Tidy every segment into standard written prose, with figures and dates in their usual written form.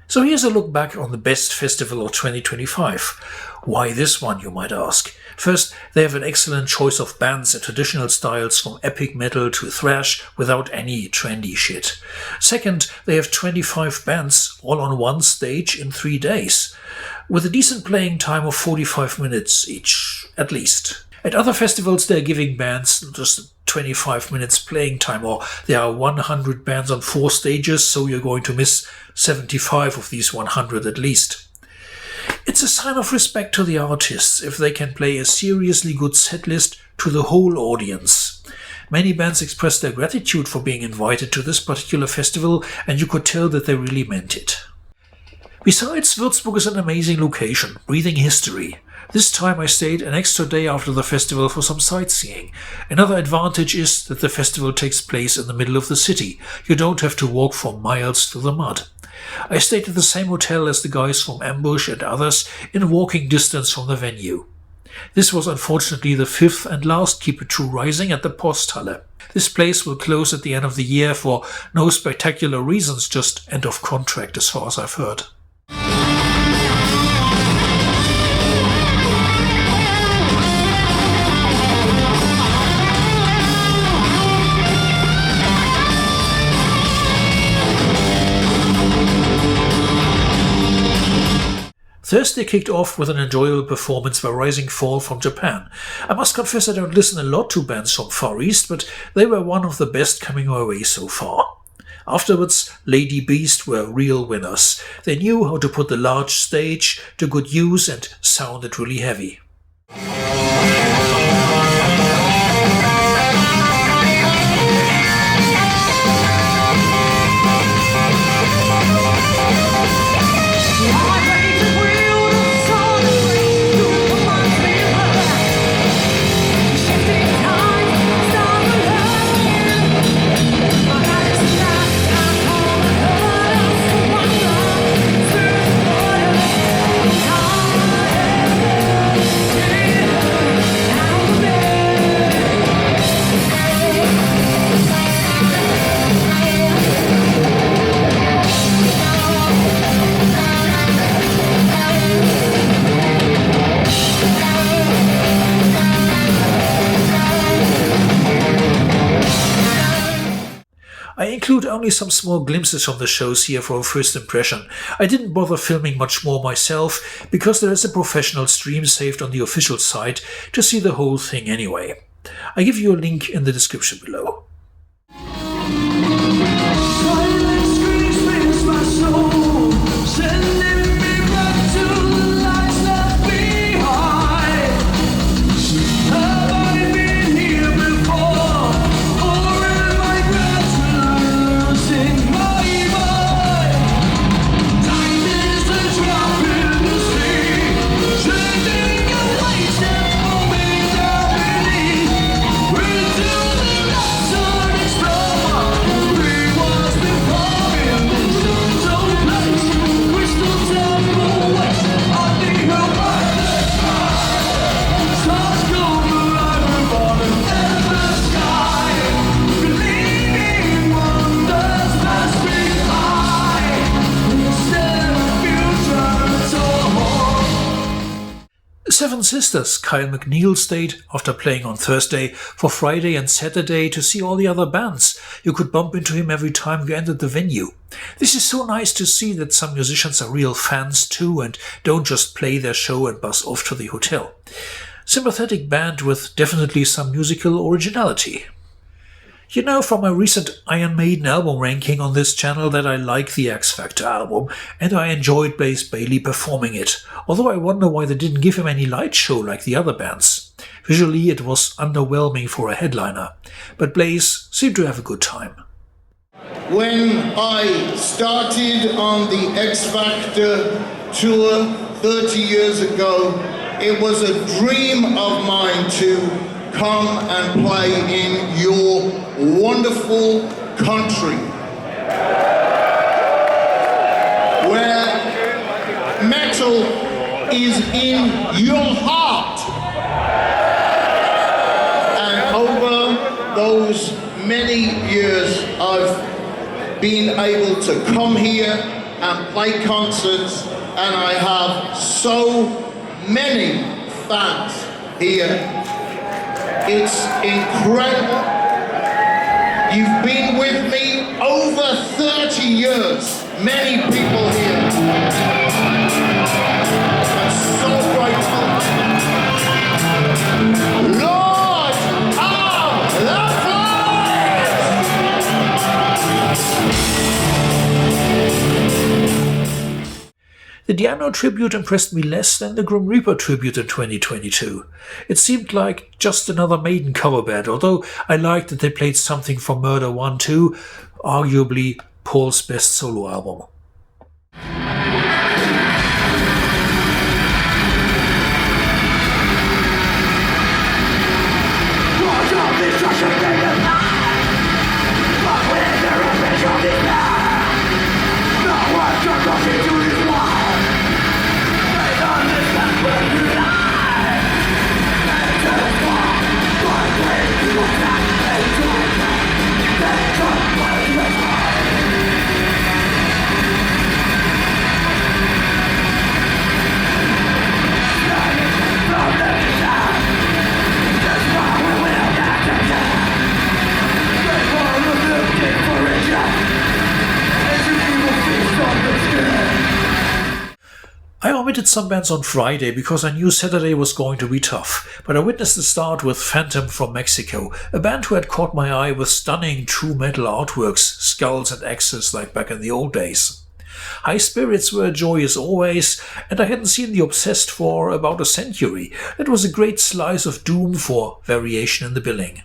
So here's a look back on the best festival of 2025. Why this one, you might ask? First, they have an excellent choice of bands and traditional styles from epic metal to thrash without any trendy shit. Second, they have 25 bands all on one stage in 3 days, with a decent playing time of 45 minutes each, at least. At other festivals they're giving bands just 25 minutes playing time, or there are 100 bands on 4 stages, so you're going to miss 75 of these 100 at least. It's a sign of respect to the artists if they can play a seriously good setlist to the whole audience. Many bands expressed their gratitude for being invited to this particular festival, and you could tell that they really meant it. Besides, Würzburg is an amazing location, breathing history. This time I stayed an extra day after the festival for some sightseeing. Another advantage is that the festival takes place in the middle of the city. You don't have to walk for miles through the mud. I stayed at the same hotel as the guys from Ambush and others, in walking distance from the venue. This was unfortunately the 5th and last Keep It True Rising at the Posthalle. This place will close at the end of the year for no spectacular reasons, just end of contract as far as I've heard. Thursday kicked off with an enjoyable performance by Rising Fall from Japan. I must confess I don't listen a lot to bands from Far East, but they were one of the best coming my way so far. Afterwards, Lady Beast were real winners. They knew how to put the large stage to good use and sounded really heavy. I include only some small glimpses from the shows here for a first impression. I didn't bother filming much more myself, because there is a professional stream saved on the official site to see the whole thing anyway. I give you a link in the description below. Seven Sisters Kyle MacNeil stayed, after playing on Thursday, for Friday and Saturday to see all the other bands. You could bump into him every time you entered the venue. This is so nice to see that some musicians are real fans too and don't just play their show and buzz off to the hotel. Sympathetic band with definitely some musical originality. You know from my recent Iron Maiden album ranking on this channel that I like the X Factor album, and I enjoyed Blaze Bayley performing it, although I wonder why they didn't give him any light show like the other bands. Visually it was underwhelming for a headliner, but Blaze seemed to have a good time. When I started on the X Factor tour 30 years ago, it was a dream of mine to come and play in your wonderful country, where metal is in your heart. And over those many years I've been able to come here and play concerts, and I have so many fans here. It's incredible. You've been with me over 30 years, many people here. I'm so grateful. Lord of the Flies! The Diano tribute impressed me less than the Grim Reaper tribute in 2022. It seemed like just another Maiden cover band, although I liked that they played something from Murder 1 too, arguably Paul's best solo album. I omitted some bands on Friday because I knew Saturday was going to be tough, but I witnessed the start with Phantom from Mexico, a band who had caught my eye with stunning true metal artworks, skulls and axes like back in the old days. High Spirits were a joy as always, and I hadn't seen The Obsessed for about a century. That was a great slice of doom for variation in the billing.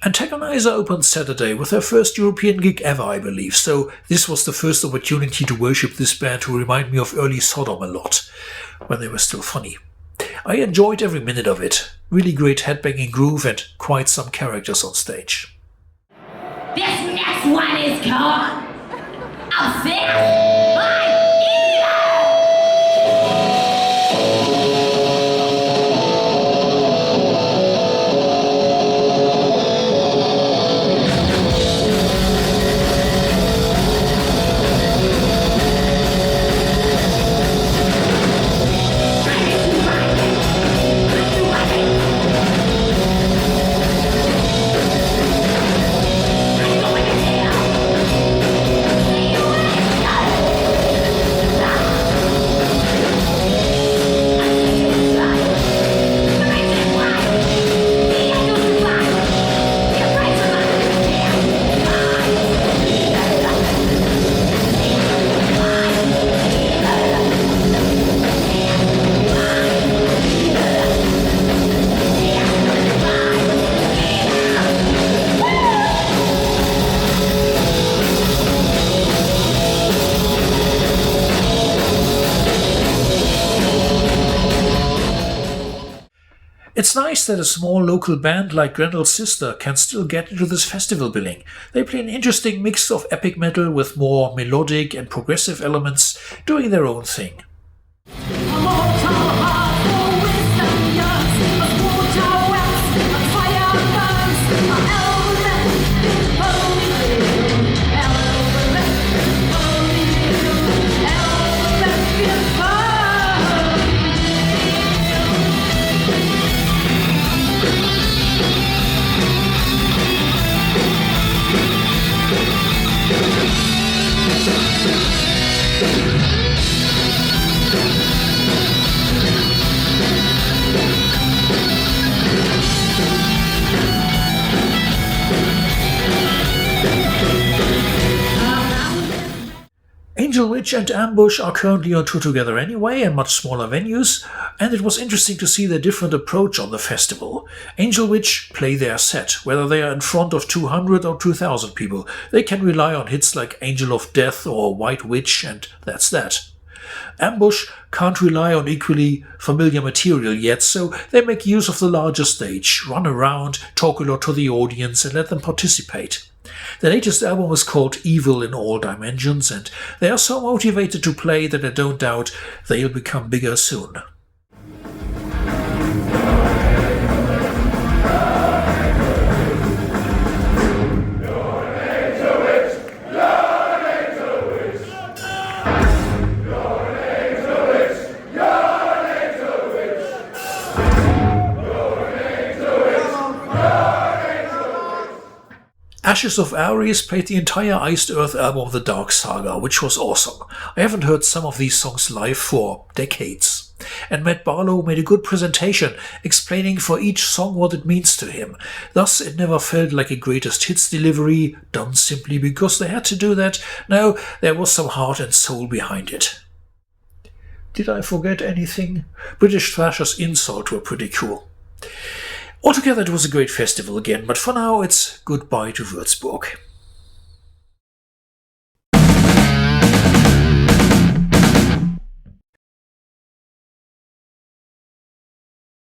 Antagonizör opened Saturday with their first European gig ever, I believe, so this was the first opportunity to worship this band who remind me of early Sodom a lot, when they were still funny. I enjoyed every minute of it. Really great headbanging groove and quite some characters on stage. This next one is called Obsessed by Evil! nice that a small local band like Grendel's Sister can still get into this festival billing. They play an interesting mix of epic metal with more melodic and progressive elements, doing their own thing. Angel Witch and Ambush are currently on tour together anyway, in much smaller venues, and it was interesting to see their different approach on the festival. Angel Witch play their set, whether they are in front of 200 or 2,000 people. They can rely on hits like Angel of Death or White Witch, and that's that. Ambush can't rely on equally familiar material yet, so they make use of the larger stage, run around, talk a lot to the audience, and let them participate. Their latest album is called Evil in All Dimensions, and they are so motivated to play that I don't doubt they'll become bigger soon. Ashes of Ares played the entire Iced Earth album The Dark Saga, which was awesome. I haven't heard some of these songs live for decades. And Matt Barlow made a good presentation, explaining for each song what it means to him. Thus, it never felt like a greatest hits delivery, done simply because they had to do that. No, there was some heart and soul behind it. Did I forget anything? British Thrasher's Insult were pretty cool. Altogether, it was a great festival again, but for now it's goodbye to Würzburg.